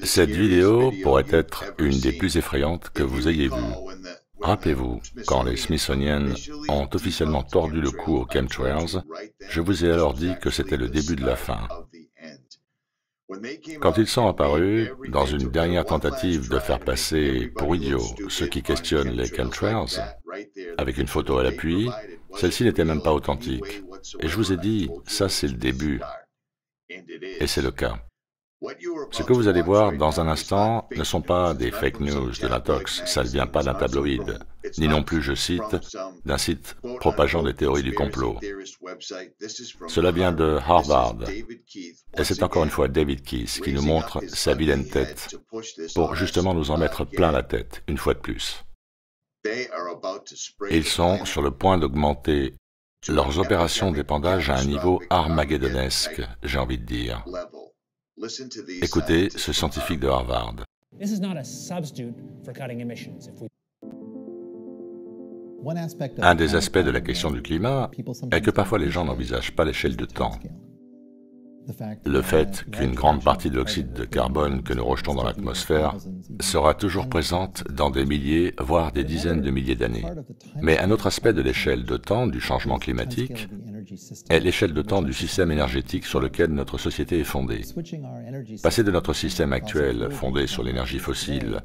Cette vidéo pourrait être une des plus effrayantes que vous ayez vues. Rappelez-vous, quand les Smithsonian ont officiellement tordu le cou aux chemtrails, je vous ai alors dit que c'était le début de la fin. Quand ils sont apparus, dans une dernière tentative de faire passer pour idiots ceux qui questionnent les chemtrails, avec une photo à l'appui, celle-ci n'était même pas authentique. Et je vous ai dit, ça c'est le début. Et c'est le cas. Ce que vous allez voir dans un instant ne sont pas des fake news de l'intox, ça ne vient pas d'un tabloïd, ni non plus, je cite, d'un site propageant des théories du complot. Cela vient de Harvard, et c'est encore une fois David Keith qui nous montre sa vilaine tête pour justement nous en mettre plein la tête, une fois de plus. Ils sont sur le point d'augmenter leurs opérations d'épandage à un niveau armagedonesque, j'ai envie de dire. Écoutez ce scientifique de Harvard. Un des aspects de la question du climat est que parfois les gens n'envisagent pas l'échelle de temps. Le fait qu'une grande partie de l'oxyde de carbone que nous rejetons dans l'atmosphère sera toujours présente dans des milliers, voire des dizaines de milliers d'années. Mais un autre aspect de l'échelle de temps du changement climatique est l'échelle de temps du système énergétique sur lequel notre société est fondée. Passer de notre système actuel, fondé sur l'énergie fossile,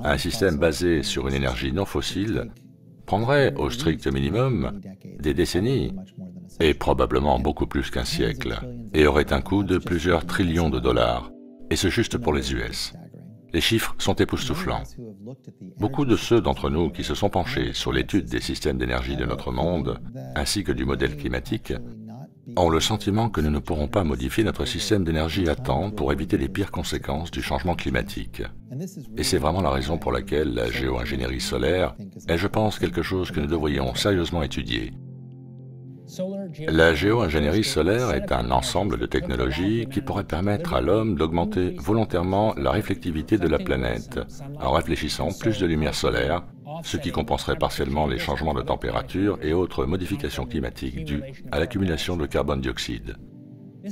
à un système basé sur une énergie non fossile, prendrait au strict minimum des décennies, et probablement beaucoup plus qu'un siècle, et aurait un coût de plusieurs trillions de dollars, et ce juste pour les US. Les chiffres sont époustouflants. Beaucoup de ceux d'entre nous qui se sont penchés sur l'étude des systèmes d'énergie de notre monde, ainsi que du modèle climatique, ont le sentiment que nous ne pourrons pas modifier notre système d'énergie à temps pour éviter les pires conséquences du changement climatique. Et c'est vraiment la raison pour laquelle la géo-ingénierie solaire est, je pense, quelque chose que nous devrions sérieusement étudier. La géo-ingénierie solaire est un ensemble de technologies qui pourrait permettre à l'homme d'augmenter volontairement la réflectivité de la planète en réfléchissant plus de lumière solaire, ce qui compenserait partiellement les changements de température et autres modifications climatiques dues à l'accumulation de carbone dioxyde.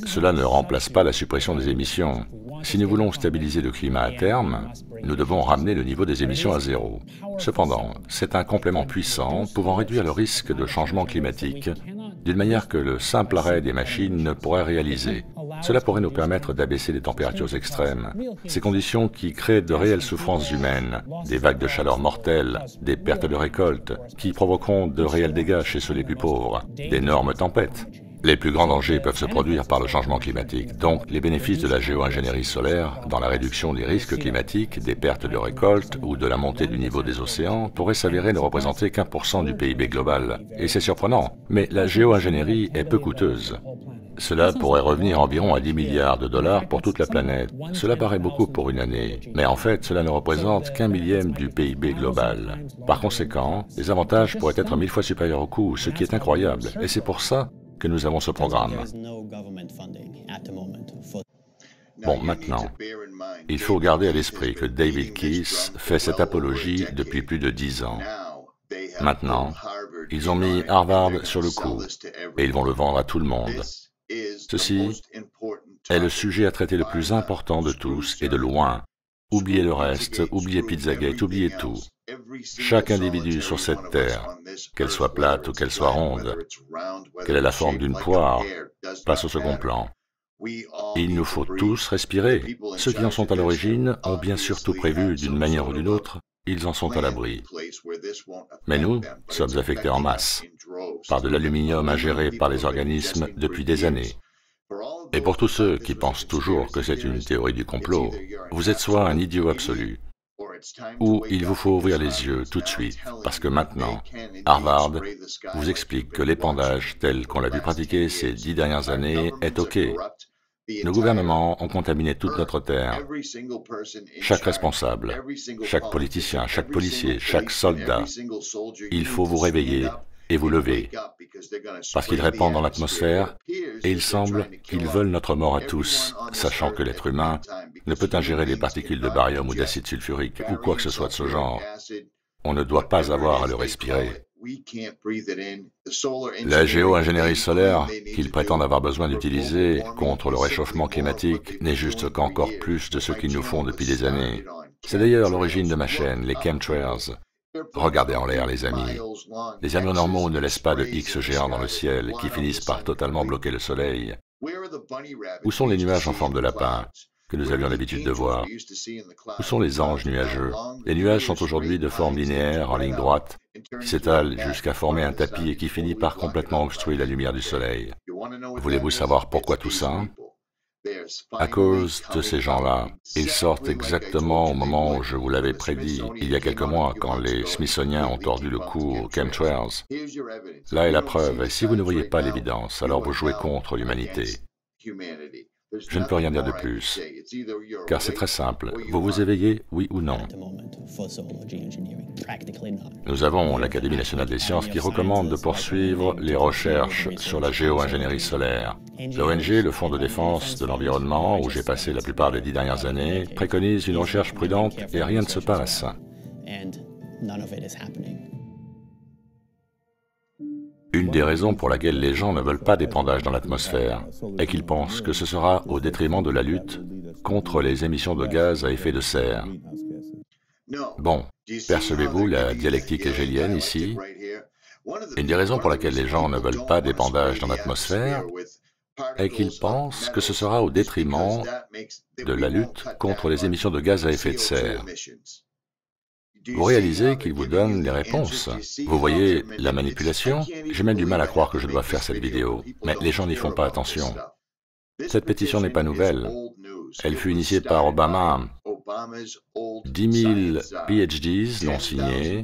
Cela ne remplace pas la suppression des émissions. Si nous voulons stabiliser le climat à terme, nous devons ramener le niveau des émissions à zéro. Cependant, c'est un complément puissant pouvant réduire le risque de changement climatique d'une manière que le simple arrêt des machines ne pourrait réaliser. Cela pourrait nous permettre d'abaisser les températures extrêmes, ces conditions qui créent de réelles souffrances humaines, des vagues de chaleur mortelles, des pertes de récoltes, qui provoqueront de réels dégâts chez ceux les plus pauvres, d'énormes tempêtes. Les plus grands dangers peuvent se produire par le changement climatique, donc les bénéfices de la géo-ingénierie solaire dans la réduction des risques climatiques, des pertes de récoltes ou de la montée du niveau des océans pourraient s'avérer ne représenter qu'1% du PIB global. Et c'est surprenant, mais la géo-ingénierie est peu coûteuse. Cela pourrait revenir environ à 10 milliards de dollars pour toute la planète. Cela paraît beaucoup pour une année, mais en fait, cela ne représente qu'1 millième du PIB global. Par conséquent, les avantages pourraient être 1000 fois supérieurs au coût, ce qui est incroyable, et c'est pour ça que nous avons ce programme. Bon, maintenant, il faut garder à l'esprit que David Keith fait cette apologie depuis plus de 10 ans. Maintenant, ils ont mis Harvard sur le coup, et ils vont le vendre à tout le monde. Ceci est le sujet à traiter le plus important de tous, et de loin. Oubliez le reste, oubliez Pizzagate, oubliez tout. Chaque individu sur cette terre, qu'elle soit plate ou qu'elle soit ronde, qu'elle ait la forme d'une poire, passe au second plan. Il nous faut tous respirer. Ceux qui en sont à l'origine ont bien sûr tout prévu d'une manière ou d'une autre, ils en sont à l'abri. Mais nous sommes affectés en masse par de l'aluminium ingéré par les organismes depuis des années. Et pour tous ceux qui pensent toujours que c'est une théorie du complot, vous êtes soit un idiot absolu, ou il vous faut ouvrir les yeux tout de suite, parce que maintenant, Harvard vous explique que l'épandage tel qu'on l'a vu pratiquer ces 10 dernières années est OK. Nos gouvernements ont contaminé toute notre terre. Chaque responsable, chaque politicien, chaque policier, chaque soldat, il faut vous réveiller et vous lever, parce qu'ils répandent dans l'atmosphère, et il semble qu'ils veulent notre mort à tous, sachant que l'être humain ne peut ingérer des particules de barium ou d'acide sulfurique, ou quoi que ce soit de ce genre. On ne doit pas avoir à le respirer. La géo-ingénierie solaire qu'ils prétendent avoir besoin d'utiliser contre le réchauffement climatique n'est juste qu'encore plus de ce qu'ils nous font depuis des années. C'est d'ailleurs l'origine de ma chaîne, les chemtrails. Regardez en l'air, les amis. Les avions normaux ne laissent pas de X géants dans le ciel qui finissent par totalement bloquer le soleil. Où sont les nuages en forme de lapin que nous avions l'habitude de voir? Où sont les anges nuageux? Les nuages sont aujourd'hui de forme linéaire, en ligne droite, qui s'étale jusqu'à former un tapis et qui finit par complètement obstruer la lumière du soleil. Voulez-vous savoir pourquoi tout ça? À cause de ces gens-là. Ils sortent exactement au moment où je vous l'avais prédit, il y a quelques mois, quand les Smithsoniens ont tordu le cou aux chemtrails. Là est la preuve, et si vous ne voyez pas l'évidence, alors vous jouez contre l'humanité. Je ne peux rien dire de plus, car c'est très simple. Vous vous éveillez, oui ou non? Nous avons l'Académie nationale des sciences qui recommande de poursuivre les recherches sur la géo-ingénierie solaire. L'ONG, le Fonds de défense de l'environnement, où j'ai passé la plupart des 10 dernières années, préconise une recherche prudente et rien ne se passe. Une des raisons pour laquelle les gens ne veulent pas d'épandage dans l'atmosphère est qu'ils pensent que ce sera au détriment de la lutte contre les émissions de gaz à effet de serre. Bon, percevez-vous la dialectique hégélienne ici? Une des raisons pour laquelle les gens ne veulent pas d'épandage dans l'atmosphère est qu'ils pensent que ce sera au détriment de la lutte contre les émissions de gaz à effet de serre. Vous réalisez qu'il vous donne les réponses. Vous voyez la manipulation? J'ai même du mal à croire que je dois faire cette vidéo, mais les gens n'y font pas attention. Cette pétition n'est pas nouvelle. Elle fut initiée par Obama. 10 000 PhDs l'ont signée.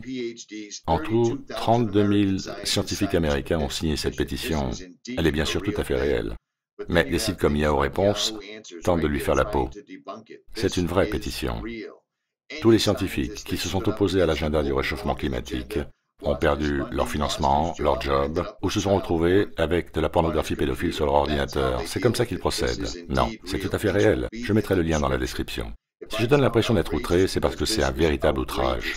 En tout, 32 000 scientifiques américains ont signé cette pétition. Elle est bien sûr tout à fait réelle. Mais des sites comme Yahoo Réponses tentent de lui faire la peau. C'est une vraie pétition. Tous les scientifiques qui se sont opposés à l'agenda du réchauffement climatique ont perdu leur financement, leur job, ou se sont retrouvés avec de la pornographie pédophile sur leur ordinateur. C'est comme ça qu'ils procèdent. Non, c'est tout à fait réel. Je mettrai le lien dans la description. Si je donne l'impression d'être outré, c'est parce que c'est un véritable outrage.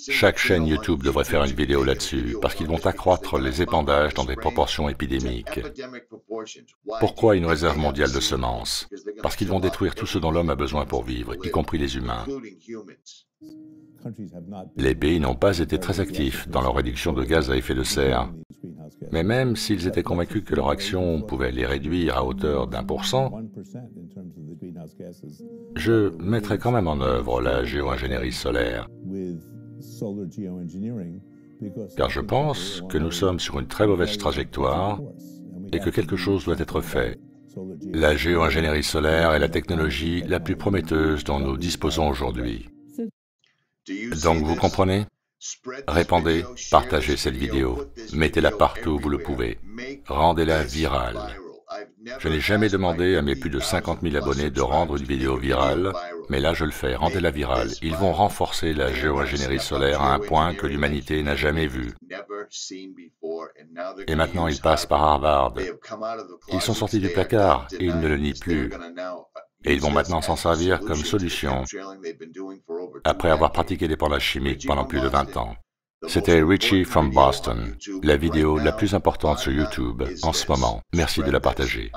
Chaque chaîne YouTube devrait faire une vidéo là-dessus, parce qu'ils vont accroître les épandages dans des proportions épidémiques. Pourquoi une réserve mondiale de semences? Parce qu'ils vont détruire tout ce dont l'homme a besoin pour vivre, y compris les humains. Les pays n'ont pas été très actifs dans leur réduction de gaz à effet de serre. Mais même s'ils étaient convaincus que leur action pouvait les réduire à hauteur d'1%, je mettrai quand même en œuvre la géo-ingénierie solaire. Car je pense que nous sommes sur une très mauvaise trajectoire et que quelque chose doit être fait. La géo-ingénierie solaire est la technologie la plus prometteuse dont nous disposons aujourd'hui. Donc vous comprenez? Répandez, partagez cette vidéo, mettez-la partout où vous le pouvez, rendez-la virale. Je n'ai jamais demandé à mes plus de 50 000 abonnés de rendre une vidéo virale, mais là je le fais, rendez-la virale. Ils vont renforcer la géo-ingénierie solaire à un point que l'humanité n'a jamais vu. Et maintenant ils passent par Harvard. Ils sont sortis du placard et ils ne le nient plus. Et ils vont maintenant s'en servir comme solution, après avoir pratiqué l'épandage chimique pendant plus de 20 ans. C'était Richie from Boston, la vidéo la plus importante sur YouTube en ce moment. Merci de la partager.